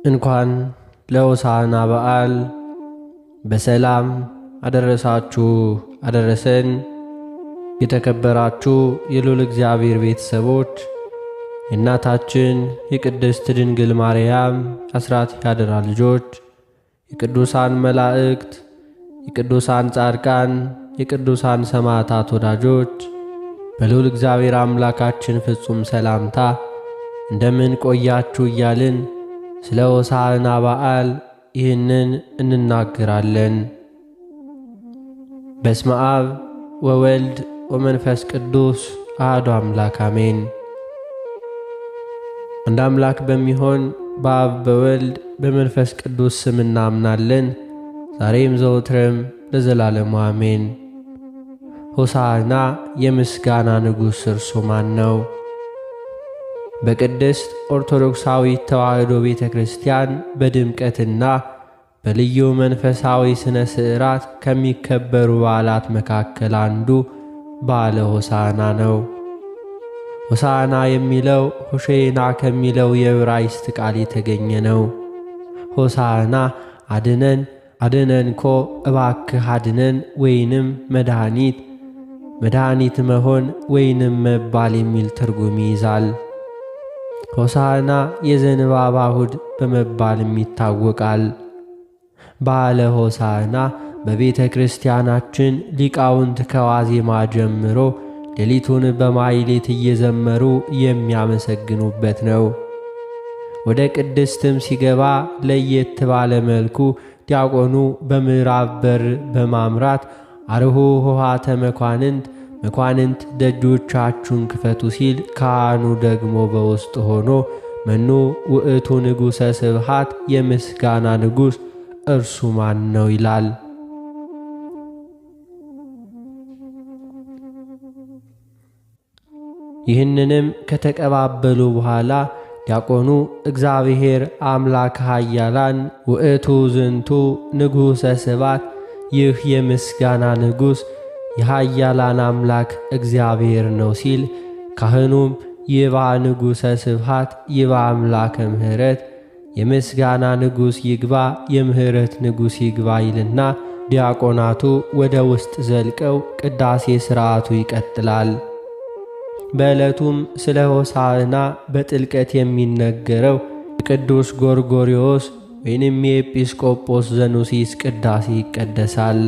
እንኳን ለሆሳዕና በዓል በሰላም አደረሳችሁ አደረሰን። የተከበራችሁ የልዑል እግዚአብሔር ቤተሰቦች፣ የእናታችን የቅድስት ድንግል ማርያም አስራት ያደራ ልጆች፣ የቅዱሳን መላእክት፣ የቅዱሳን ጻድቃን፣ የቅዱሳን ሰማዕታት ወዳጆች በልዑል እግዚአብሔር አምላካችን ፍጹም ሰላምታ እንደምን ቆያችሁ እያልን ስለ ሆሳዕና በዓል ይህንን እንናገራለን። በስመ አብ ወወልድ ወመንፈስ ቅዱስ አሐዱ አምላክ አሜን። አንድ አምላክ በሚሆን በአብ በወልድ በመንፈስ ቅዱስ ስም እናምናለን፣ ዛሬም ዘወትርም ለዘላለሙ አሜን። ሆሳዕና የምስጋና ንጉሥ እርሱ ማን ነው? በቅድስት ኦርቶዶክሳዊት ተዋሕዶ ቤተ ክርስቲያን በድምቀትና በልዩ መንፈሳዊ ሥነ ሥርዓት ከሚከበሩ በዓላት መካከል አንዱ በዓለ ሆሳዕና ነው። ሆሳዕና የሚለው ሆሼና ከሚለው የዕብራይስጥ ቃል የተገኘ ነው። ሆሳዕና አድነን፣ አድነንኮ እባክህ አድነን፣ ወይንም መድኃኒት፣ መድኃኒት መሆን ወይንም መባል የሚል ትርጉም ይይዛል። ሆሳዕና የዘንባባ እሁድ በመባልም ይታወቃል። በዓለ ሆሳዕና በቤተ ክርስቲያናችን ሊቃውንት ከዋዜማ ጀምሮ ሌሊቱን በማኅሌት እየዘመሩ የሚያመሰግኑበት ነው። ወደ ቅድስትም ሲገባ ለየት ባለ መልኩ ዲያቆኑ በምዕራብ በር በማምራት አርሁ ሆሃተ መኳንንት፣ መኳንንት ደጆቻችሁን ክፈቱ ሲል፣ ካህኑ ደግሞ በውስጥ ሆኖ መኑ ውእቱ ንጉሠ ስብሃት፣ የምስጋና ንጉሥ እርሱ ማን ነው ይላል። ይህንንም ከተቀባበሉ በኋላ ዲያቆኑ እግዚአብሔር አምላክ ኃያላን ውእቱ ዝንቱ ንጉሠ ስብሐት፣ ይህ የምስጋና ንጉሥ የኃያላን አምላክ እግዚአብሔር ነው ሲል፣ ካህኑም ይባ ንጉሠ ስብሃት፣ ይባ አምላከ ምሕረት፣ የምስጋና ንጉሥ ይግባ፣ የምሕረት ንጉሥ ይግባ ይልና ዲያቆናቱ ወደ ውስጥ ዘልቀው ቅዳሴ ሥርዓቱ ይቀጥላል። በዕለቱም ስለ ሆሳዕና በጥልቀት የሚነገረው የቅዱስ ጎርጎርዮስ ወይንም የኤጲስቆጶስ ዘኑሲስ ቅዳሴ ይቀደሳል።